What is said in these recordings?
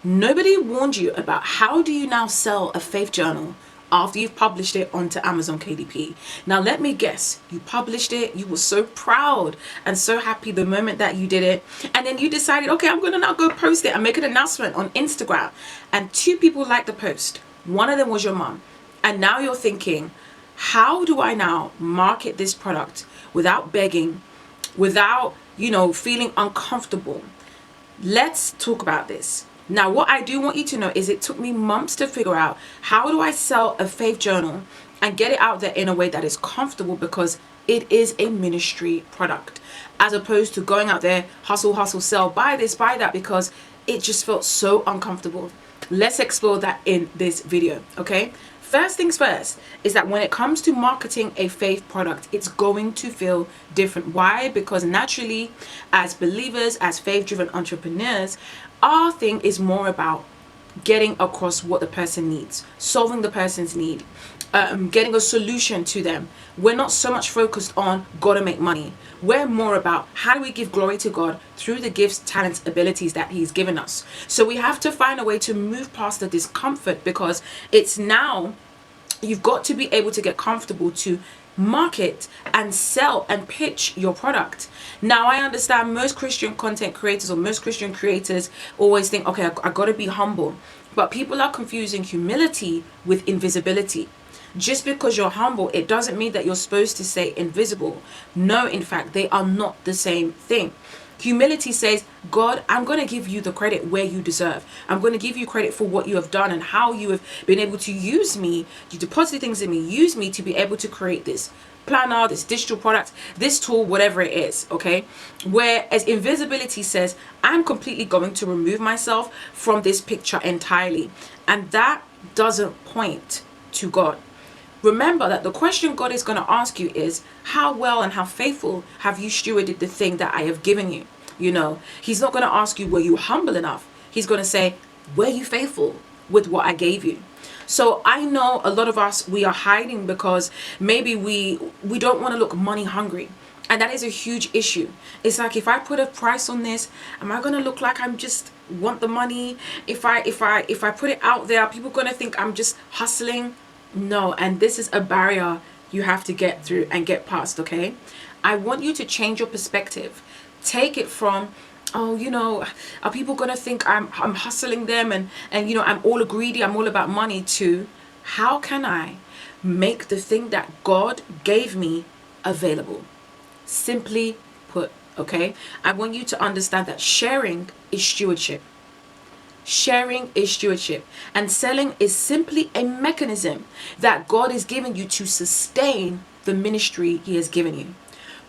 Nobody warned you about how do you now sell a faith journal after you've published it onto Amazon KDP. Now let me guess, you published it, you were so proud and so happy the moment that you did it, and then you decided, okay, I'm gonna now go post it and make an announcement on Instagram, and 2 people liked the post. One of them was your mom, and now you're thinking, how do I now market this product without begging, without, feeling uncomfortable? Let's talk about this. Now, what I do want you to know is it took me months to figure out how do I sell a faith journal and get it out there in a way that is comfortable, because it is a ministry product, as opposed to going out there, hustle, hustle, sell, buy this, buy that, because it just felt so uncomfortable. Let's explore that in this video, okay? First things first is that when it comes to marketing a faith product, it's going to feel different. Why? Because naturally, as believers, as faith-driven entrepreneurs, our thing is more about getting across what the person needs, solving the person's need, getting a solution to them. We're not so much focused on gotta make money. We're more about how do we give glory to God through the gifts, talents, abilities that He's given us. So we have to find a way to move past the discomfort, because it's now you've got to be able to get comfortable to market and sell and pitch your product. Now, I understand most Christian content creators or most Christian creators always think, okay, I got to be humble. But people are confusing humility with invisibility. Just because you're humble, it doesn't mean that you're supposed to stay invisible. No, in fact, they are not the same thing. Humility says, God, I'm going to give you the credit where you deserve. I'm going to give you credit for what you have done and how you have been able to use me. You deposited things in me, use me to be able to create this planner, this digital product, this tool, whatever it is, okay? Whereas invisibility says, I'm completely going to remove myself from this picture entirely. And that doesn't point to God. Remember that the question God is going to ask you is, how well and how faithful have you stewarded the thing that I have given you? He's not going to ask you, were you humble enough? He's going to say, were you faithful with what I gave you? So I know a lot of us, we are hiding because maybe we don't want to look money hungry. And that is a huge issue. It's like, if I put a price on this, am I going to look like I'm just want the money? If I put it out there, are people going to think I'm just hustling? No, and this is a barrier you have to get through and get past, okay? I want you to change your perspective. Take it from, are people going to think I'm hustling them and I'm all greedy, I'm all about money, to how can I make the thing that God gave me available? Simply put, okay? I want you to understand that sharing is stewardship. Sharing is stewardship, and selling is simply a mechanism that God is giving you to sustain the ministry He has given you.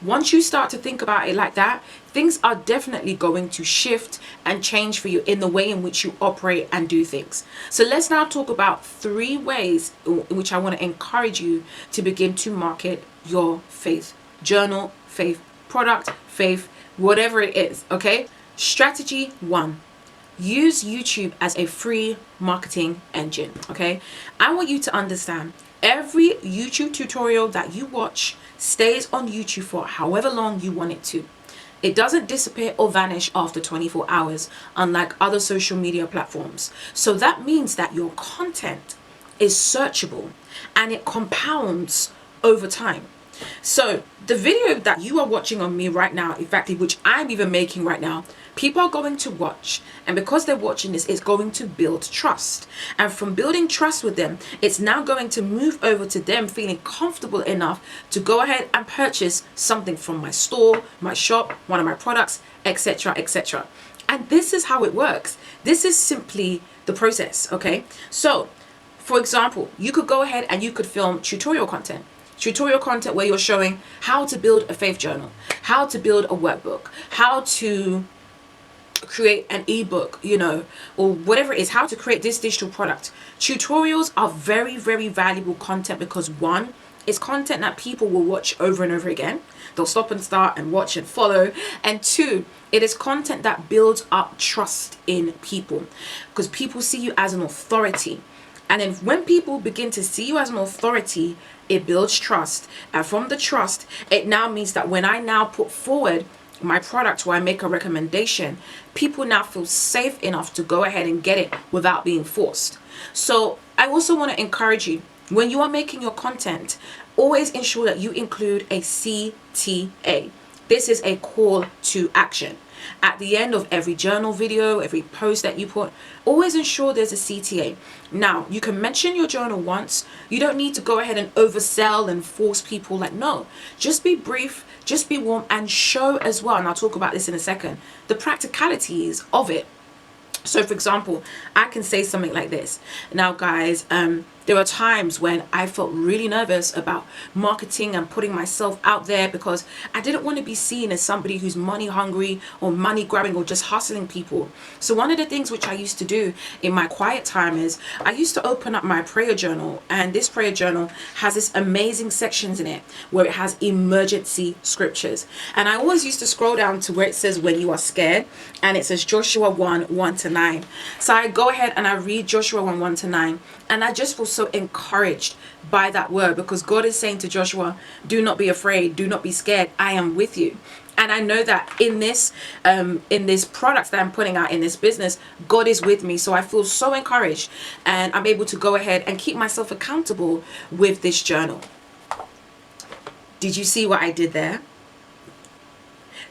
Once you start to think about it like that, things are definitely going to shift and change for you in the way in which you operate and do things. So let's now talk about 3 ways in which I want to encourage you to begin to market your faith journal, faith product, faith, whatever it is, okay? Strategy 1. Use YouTube as a free marketing engine, okay? I want you to understand, every YouTube tutorial that you watch stays on YouTube for however long you want it to. It doesn't disappear or vanish after 24 hours, unlike other social media platforms. So that means that your content is searchable and it compounds over time. So the video that you are watching on me right now, in fact, which I'm even making right now, people are going to watch, and because they're watching this, it's going to build trust. And from building trust with them, it's now going to move over to them feeling comfortable enough to go ahead and purchase something from my store, my shop, one of my products, etc., etc. And this is how it works. This is simply the process, okay? So, for example, you could go ahead and you could film tutorial content where you're showing how to build a faith journal, how to build a workbook, how to create an ebook, or whatever it is, how to create this digital product. Tutorials are very, very valuable content because, 1, it's content that people will watch over and over again. They'll stop and start and watch and follow. And 2, it is content that builds up trust in people, because people see you as an authority. And then when people begin to see you as an authority, it builds trust. And from the trust, it now means that when I now put forward my product or I make a recommendation, people now feel safe enough to go ahead and get it without being forced. So I also want to encourage you, when you are making your content, always ensure that you include a CTA. This is a call to action. At the end of every journal video, every post that you put, always ensure there's a CTA. Now, you can mention your journal once. You don't need to go ahead and oversell and force people. Like, no, just be brief, just be warm, and show as well, and I'll talk about this in a second, the practicalities of it. So for example, I can say something like this. Now guys, there are times when I felt really nervous about marketing and putting myself out there because I didn't want to be seen as somebody who's money hungry or money grabbing or just hustling people. So one of the things which I used to do in my quiet time is I used to open up my prayer journal, and this prayer journal has this amazing sections in it where it has emergency scriptures. And I always used to scroll down to where it says when you are scared, and it says Joshua 1:1-9. So I go ahead and I read Joshua 1:1-9, and I just feel so encouraged by that word, because God is saying to Joshua, do not be afraid, do not be scared, I am with you. And I know that in this product that I'm putting out in this business, God is with me. So I feel so encouraged, and I'm able to go ahead and keep myself accountable with this journal. Did you see what I did there?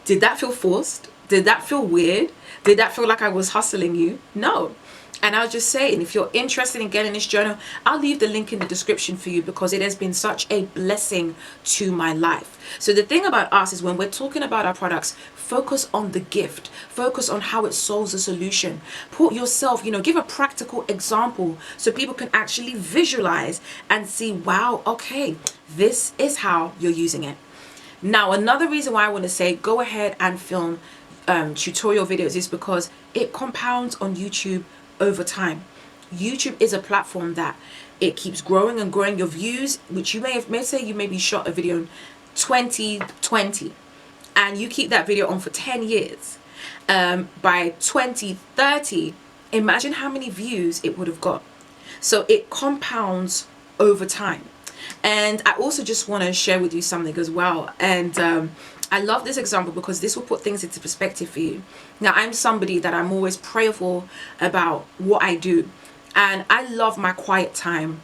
Did that feel forced? Did that feel weird? Did that feel like I was hustling you? No. And I'll just say, and if you're interested in getting this journal, I'll leave the link in the description for you, because it has been such a blessing to my life. So the thing about us is when we're talking about our products, focus on the gift, focus on how it solves a solution. Put yourself, give a practical example so people can actually visualize and see, wow, okay, this is how you're using it. Now, another reason why I want to say go ahead and film tutorial videos is because it compounds on YouTube over time. YouTube is a platform that it keeps growing and growing. Your views, which you may say you maybe shot a video in 2020 and you keep that video on for 10 years, by 2030, imagine how many views it would have got. So it compounds over time. And I also just want to share with you something as well, and I love this example because this will put things into perspective for you. Now, I'm somebody that I'm always prayerful about what I do, and I love my quiet time,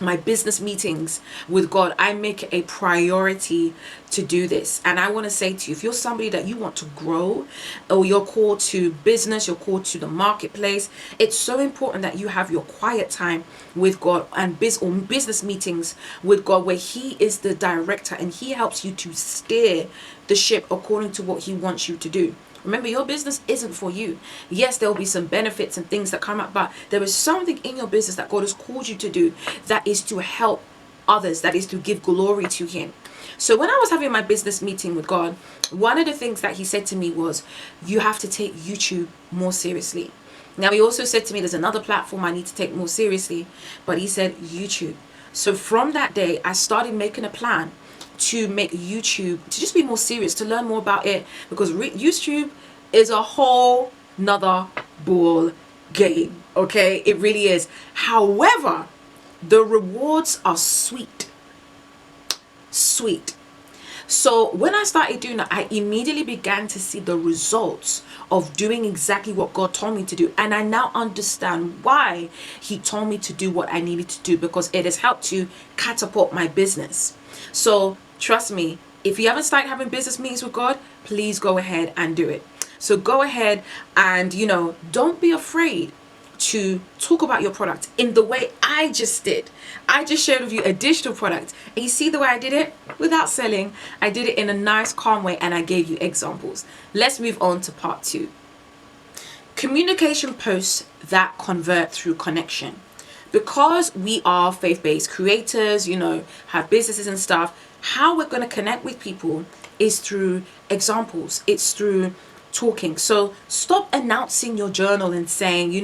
my business meetings with God. I make it a priority to do this. And I want to say to you, if you're somebody that you want to grow, or you're called to business, you're called to the marketplace, it's so important that you have your quiet time with God and business meetings with God, where He is the director and He helps you to steer the ship according to what He wants you to do. Remember, your business isn't for you. Yes, there will be some benefits and things that come up, but there is something in your business that God has called you to do that is to help others, that is to give glory to Him. So when I was having my business meeting with God, one of the things that He said to me was, you have to take YouTube more seriously. Now, He also said to me, there's another platform I need to take more seriously, but He said YouTube. So from that day, I started making a plan to make YouTube, to just be more serious, to learn more about it, because YouTube is a whole nother ball game. Okay, it really is. However, the rewards are sweet. So when I started doing that, I immediately began to see the results of doing exactly what God told me to do. And I now understand why He told me to do what I needed to do, because it has helped to catapult my business. So trust me, if you haven't started having business meetings with God, please go ahead and do it. So go ahead and, don't be afraid to talk about your product in the way I just did. I just shared with you a digital product, and you see the way I did it without selling. I did it in a nice, calm way, and I gave you examples. Let's move on to part 2. Communication posts that convert through connection. Because we are faith-based creators, have businesses and stuff, how we're going to connect with people is through examples. It's through talking. So stop announcing your journal and saying,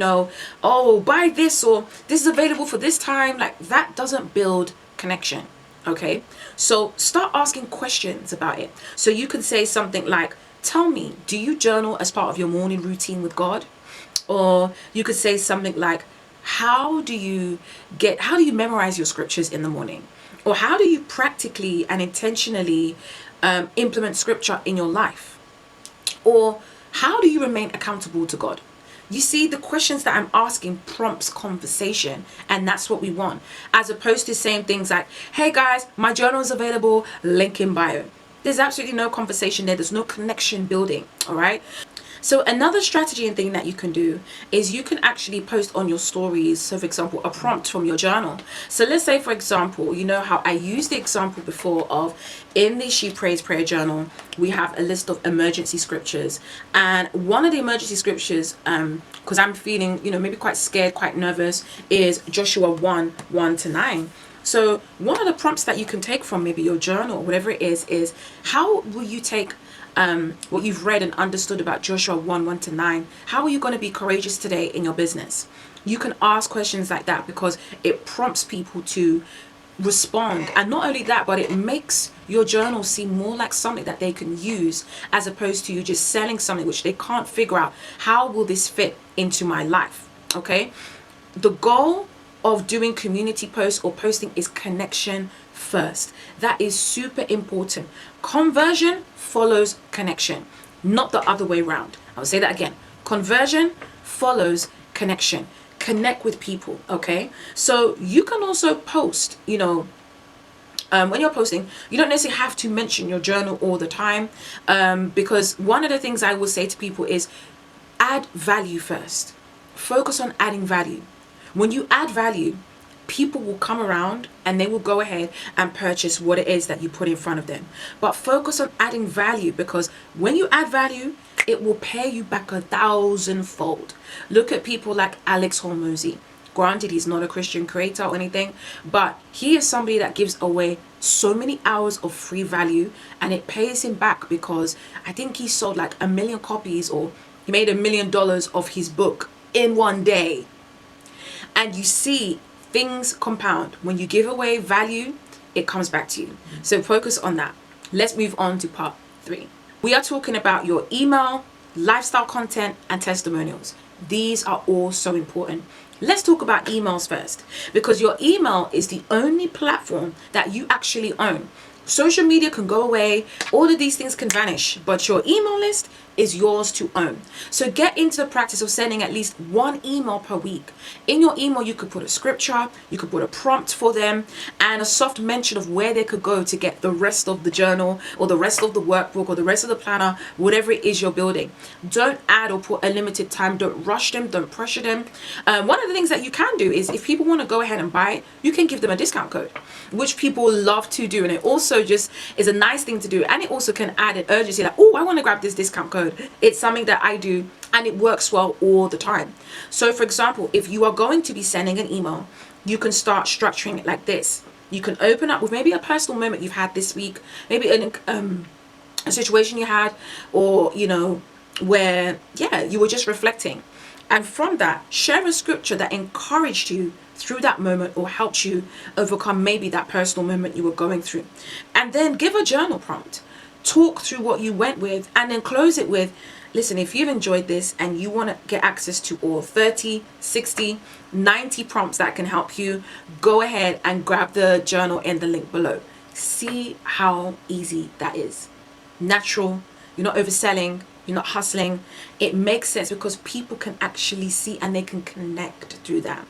oh, buy this, or this is available for this time. Like, that doesn't build connection. Okay, so start asking questions about it. So you can say something like, tell me, do you journal as part of your morning routine with God? Or you could say something like, how do you memorize your scriptures in the morning? Or how do you practically and intentionally implement scripture in your life? Or how do you remain accountable to God? You see, the questions that I'm asking prompts conversation, and that's what we want, as opposed to saying things like, hey guys, my journal is available, link in bio. There's absolutely no conversation there. There's no connection building. All right. So another strategy and thing that you can do is you can actually post on your stories. So for example, a prompt from your journal. So let's say, for example, you know how I used the example before of in the She Prays prayer journal, we have a list of emergency scriptures. And one of the emergency scriptures, because I'm feeling, maybe quite scared, quite nervous, is Joshua 1:1-9. So one of the prompts that you can take from maybe your journal, whatever it is how will you take what you've read and understood about Joshua 1:1-9? How are you going to be courageous today in your business? You can ask questions like that because it prompts people to respond. And not only that, but it makes your journal seem more like something that they can use, as opposed to you just selling something which they can't figure out, how will this fit into my life? Okay. The goal of doing community posts or posting is connection first. That is super important. Conversion follows connection, not the other way around. I'll say that again. Conversion follows connection. Connect with people. Okay. So you can also post, when you're posting, you don't necessarily have to mention your journal all the time, because one of the things I will say to people is add value first. Focus on adding value. When you add value, people will come around and they will go ahead and purchase what it is that you put in front of them. But focus on adding value, because when you add value, it will pay you back 1,000-fold. Look at people like Alex Hormozy. Granted, he's not a Christian creator or anything, but he is somebody that gives away so many hours of free value, and it pays him back because I think he sold like 1 million copies, or he made $1 million of his book in one day. And you see, things compound. When you give away value, it comes back to you. So focus on that. Let's move on to part 3. We are talking about your email, lifestyle content, and testimonials. These are all so important. Let's talk about emails first, because your email is the only platform that you actually own. Social media can go away, all of these things can vanish, but your email list is yours to own. So get into the practice of sending at least 1 email per week. In your email, you could put a scripture, you could put a prompt for them, and a soft mention of where they could go to get the rest of the journal or the rest of the workbook or the rest of the planner, whatever it is you're building. Don't add or put a limited time. Don't rush them. Don't pressure them. One of the things that you can do is if people want to go ahead and buy it, you can give them a discount code, which people love to do. And it also just is a nice thing to do. And it also can add an urgency, like, oh, I want to grab this discount code. It's something that I do and it works well all the time. So for example, if you are going to be sending an email, you can start structuring it like this. You can open up with maybe a personal moment you've had this week, maybe a situation you had, or where you were just reflecting, and from that share a scripture that encouraged you through that moment or helped you overcome maybe that personal moment you were going through. And then give a journal prompt. Talk through what you went with, and then close it with, listen, if you've enjoyed this and you want to get access to all 30, 60, 90 prompts that can help you, go ahead and grab the journal in the link below. See how easy that is. Natural. You're not overselling. You're not hustling. It makes sense because people can actually see and they can connect through that.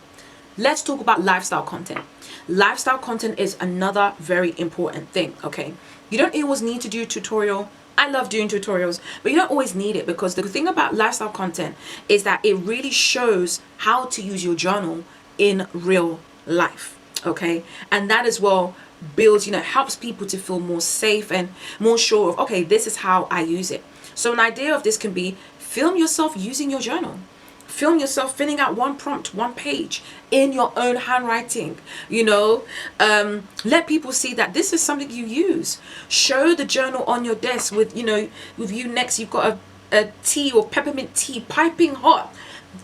Let's talk about lifestyle content. Lifestyle content is another very important thing, okay? You don't always need to do a tutorial. I love doing tutorials, but you don't always need it, because the thing about lifestyle content is that it really shows how to use your journal in real life, okay? And that as well builds, helps people to feel more safe and more sure of, okay, this is how I use it. So an idea of this can be film yourself using your journal. Film yourself filling out 1 prompt, 1 page in your own handwriting. Let people see that this is something you use. Show the journal on your desk with you next. You've got a tea or peppermint tea piping hot.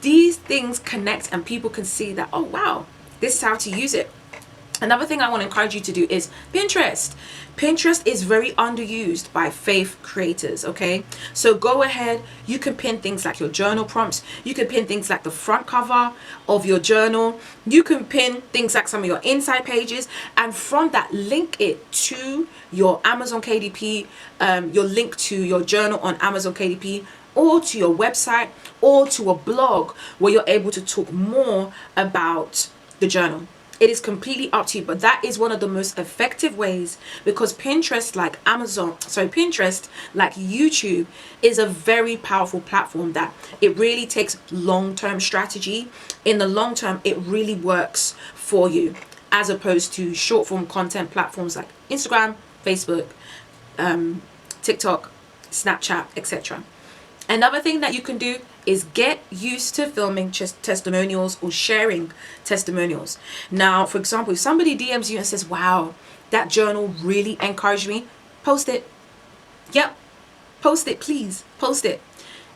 These things connect and people can see that, oh wow, this is how to use it. Another thing I want to encourage you to do is Pinterest. Pinterest is very underused by faith creators, okay? So go ahead, you can pin things like your journal prompts, you can pin things like the front cover of your journal, you can pin things like some of your inside pages, and from that link it to your Amazon KDP, your link to your journal on Amazon KDP, or to your website, or to a blog where you're able to talk more about the journal. It is completely up to you, but that is one of the most effective ways, because Pinterest, like Pinterest, like YouTube, is a very powerful platform that it really takes long-term strategy. In the long term, it really works for you, as opposed to short-form content platforms like Instagram, Facebook, TikTok, Snapchat, etc. Another thing that you can do is get used to filming testimonials or sharing testimonials. Now, for example, if somebody DMs you and says, wow, that journal really encouraged me, post it. Yep, post it, please, post it.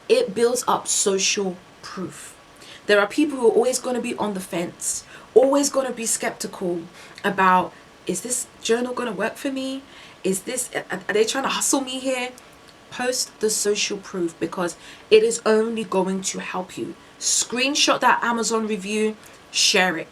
It builds up social proof. There are people who are always going to be on the fence, always going to be skeptical about, is this journal going to work for me? Are they trying to hustle me here? Post the social proof, because it is only going to help you. Screenshot that Amazon review, share it,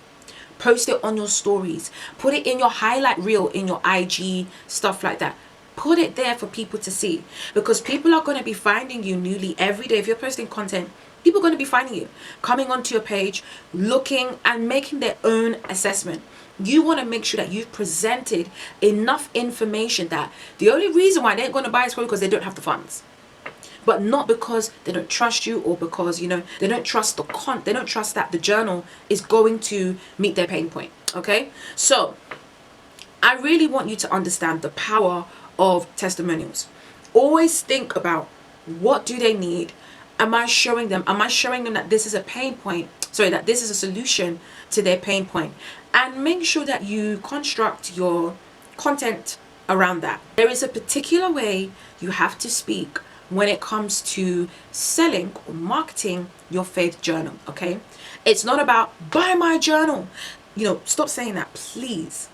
post it on your stories, put it in your highlight reel in your IG, stuff like that. Put it there for people to see, because people are going to be finding you newly every day. If you're posting content, people are going to be finding you, coming onto your page, looking and making their own assessment. You want to make sure that you've presented enough information that the only reason why they're going to buy is probably because they don't have the funds, but not because they don't trust you, or because, you know, they don't trust they don't trust that the journal is going to meet their pain point. Okay, so I really want you to understand the power of testimonials. Always think about, what do they need? Am I showing them that this is a pain point, that this is a solution to their pain point? And make sure that you construct your content around that. There is a particular way you have to speak when it comes to selling or marketing your faith journal, okay? It's not about, buy my journal. You know, stop saying that, please.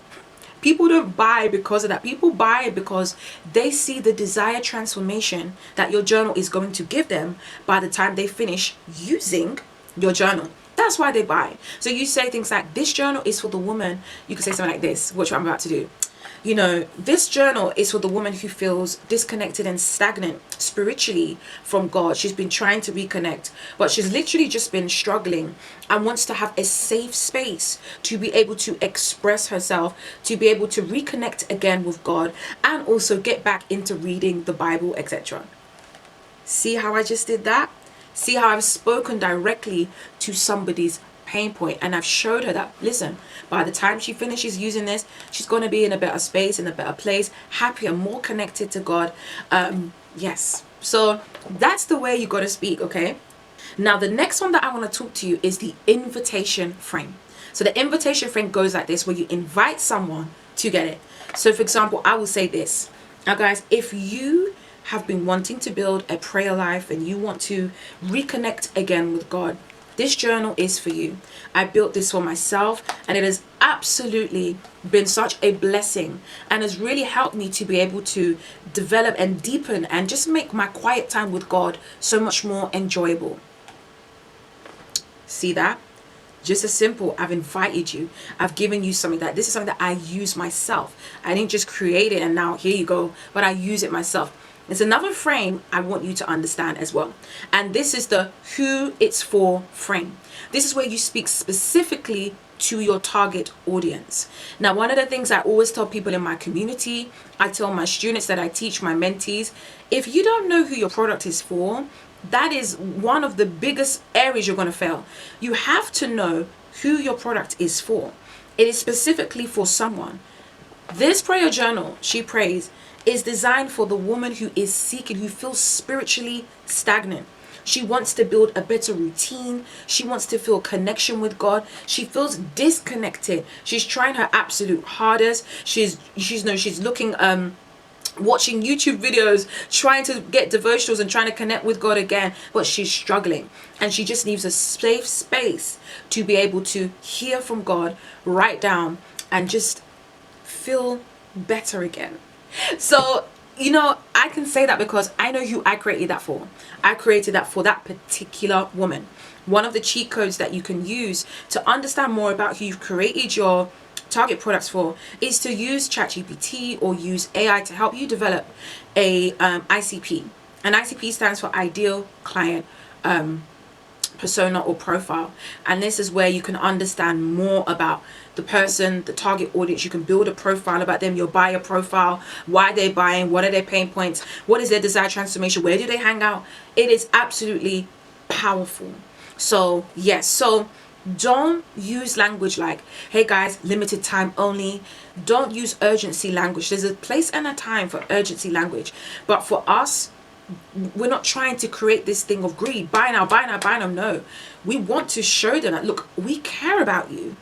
People don't buy because of that. People buy because they see the desired transformation that your journal is going to give them by the time they finish using your journal. That's why they buy. So you say things like, this journal is for the woman. You can say something like this, which I'm about to do. You know, this journal is for the woman who feels disconnected and stagnant spiritually from God. She's been trying to reconnect, but she's literally just been struggling and wants to have a safe space to be able to express herself, to be able to reconnect again with God, and also get back into reading the Bible, etc. See how I just did that? See how I've spoken directly to somebody's pain point, and I've showed her that, listen, by the time she finishes using this, she's going to be in a better space, in a better place, happier, more connected to God. Yes, so that's the way you got to speak. Okay, now the next one that I want to talk to you is the invitation frame. So the invitation frame goes like this, where you invite someone to get it. So for example, I will say this. Now guys, if you have been wanting to build a prayer life and you want to reconnect again with God, this journal is for you. I built this for myself, and it has absolutely been such a blessing and has really helped me to be able to develop and deepen and just make my quiet time with God so much more enjoyable. See that? Just as simple. I've invited you. I've given you something this is something that I use myself. I didn't just create it and now here you go, but I use it myself. It's another frame I want you to understand as well. And this is the who it's for frame. This is where you speak specifically to your target audience. Now, one of the things I always tell people in my community, I tell my students that I teach, my mentees, if you don't know who your product is for, that is one of the biggest areas you're going to fail. You have to know who your product is for. It is specifically for someone. This prayer journal, She Prays, is designed for the woman who is seeking, who feels spiritually stagnant. She wants to build a better routine. She wants to feel connection with God. She feels disconnected. She's trying her absolute hardest. She's looking, watching YouTube videos, trying to get devotionals and trying to connect with God again, but she's struggling, and she just needs a safe space to be able to hear from God, write down, and just feel better again. So, you know, I can say that because I know who I created that for. I created that for that particular woman. One of the cheat codes that you can use to understand more about who you've created your target products for is to use ChatGPT or use AI to help you develop a ICP. An ICP stands for Ideal Client Persona or Profile, and this is where you can understand more about the person, the target audience. You can build a profile about them, your buyer profile, why they're buying, what are their pain points, what is their desired transformation, where do they hang out. It is absolutely powerful. So yes, so don't use language like, hey guys, limited time only. Don't use urgency language. There's a place and a time for urgency language, but for us, we're not trying to create this thing of greed, buy now, buy now, buy now. No, we want to show them that, look, we care about you.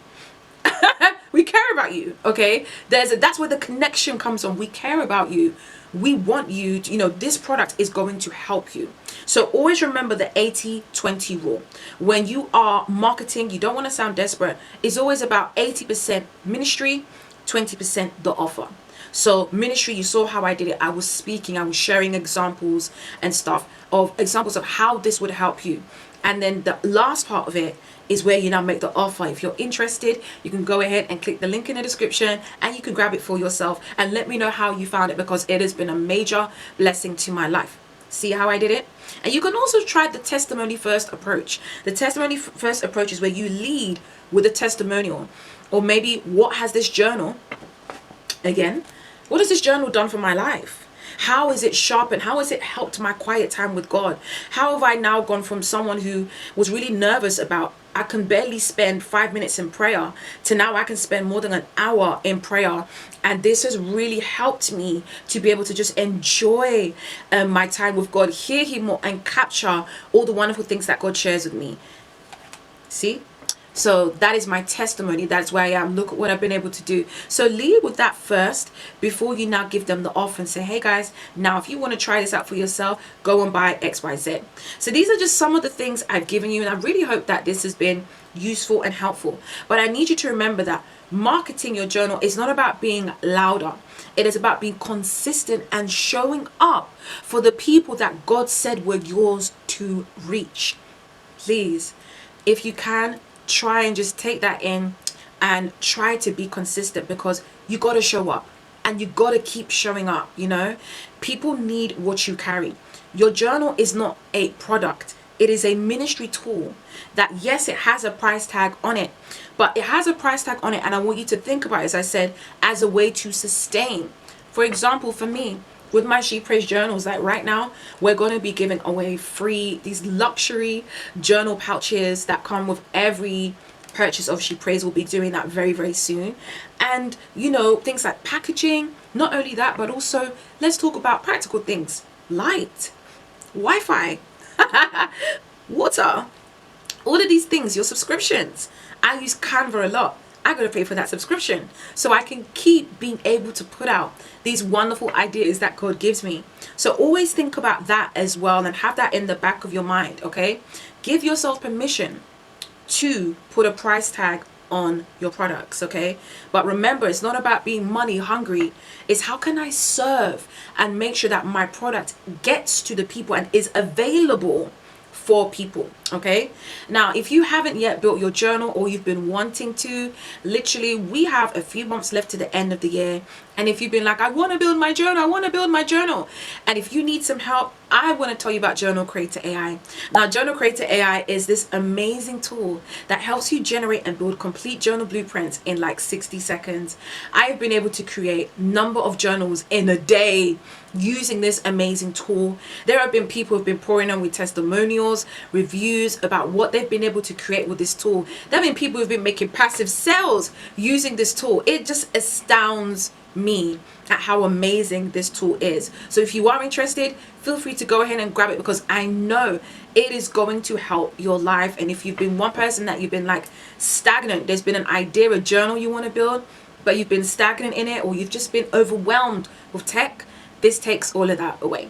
We care about you. Okay, that's where the connection comes from. We care about you. We want you to, you know, this product is going to help you. So always remember the 80-20 rule. When you are marketing, you don't want to sound desperate. It's always about 80% ministry, 20% the offer. So ministry, you saw how I did it. I was speaking, I was sharing examples and stuff of examples of how this would help you. And then the last part of it is where you now make the offer. If you're interested, you can go ahead and click the link in the description and you can grab it for yourself and let me know how you found it, because it has been a major blessing to my life. See how I did it? And you can also try the testimony first approach. The testimony first approach is where you lead with a testimonial, or maybe what has this journal, again, what has this journal done for my life? How is it sharpened? How has it helped my quiet time with God? How have I now gone from someone who was really nervous about, I can barely spend 5 minutes in prayer, to now I can spend more than an hour in prayer. And this has really helped me to be able to just enjoy my time with God, hear him more, and capture all the wonderful things that God shares with me. See? So that is my testimony. That's where I am. Look at what I've been able to do. So lead with that first before you now give them the offer and say, hey guys, now if you want to try this out for yourself, go and buy XYZ. So these are just some of the things I've given you, and I really hope that this has been useful and helpful. But I need you to remember that marketing your journal is not about being louder. It is about being consistent and showing up for the people that God said were yours to reach. Please, if you can, try and just take that in and try to be consistent, because you got to show up and you got to keep showing up. You know, people need what you carry. Your journal is not a product. It is a ministry tool that, yes, it has a price tag on it, but it has a price tag on it. And I want you to think about it, as I said, as a way to sustain. For example, for me, with my She Prays journals, like right now, we're going to be giving away free, these luxury journal pouches that come with every purchase of She Prays. We'll be doing that very, very soon. And, you know, things like packaging, not only that, but also let's talk about practical things. Light, Wi-Fi, water, all of these things, your subscriptions. I use Canva a lot. I gotta pay for that subscription so I can keep being able to put out these wonderful ideas that God gives me. So always think about that as well, and have that in the back of your mind. Okay, give yourself permission to put a price tag on your products. Okay, but remember, it's not about being money hungry. It's how can I serve and make sure that my product gets to the people and is available for people. Okay, now if you haven't yet built your journal, or you've been wanting to, literally we have a few months left to the end of the year. And if you've been like, I want to build my journal, I want to build my journal, and if you need some help, I want to tell you about Journal Creator AI. Now, Journal Creator AI is this amazing tool that helps you generate and build complete journal blueprints in like 60 seconds. I've been able to create a number of journals in a day using this amazing tool. There have been people who've been pouring on with testimonials, reviews about what they've been able to create with this tool. There have been people who've been making passive sales using this tool. It just astounds me at how amazing this tool is. So if you are interested, feel free to go ahead and grab it, because I know it is going to help your life. And if you've been one person that you've been like stagnant, there's been an idea, a journal you want to build, but you've been stagnant in it, or you've just been overwhelmed with tech, this takes all of that away.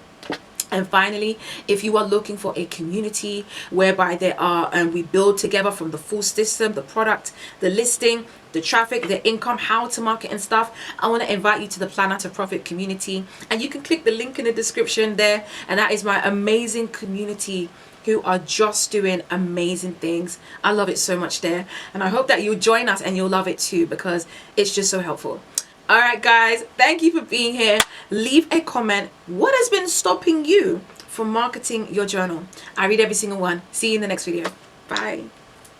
And finally, if you are looking for a community whereby there are and we build together from the full system, the product, the listing, the traffic, the income, how to market and stuff, I want to invite you to the Planner to Profit community. And you can click the link in the description there. And that is my amazing community who are just doing amazing things. I love it so much there. And I hope that you'll join us and you'll love it too, because it's just so helpful. All right, guys, thank you for being here. Leave a comment. What has been stopping you from marketing your journal? I read every single one. See you in the next video. Bye.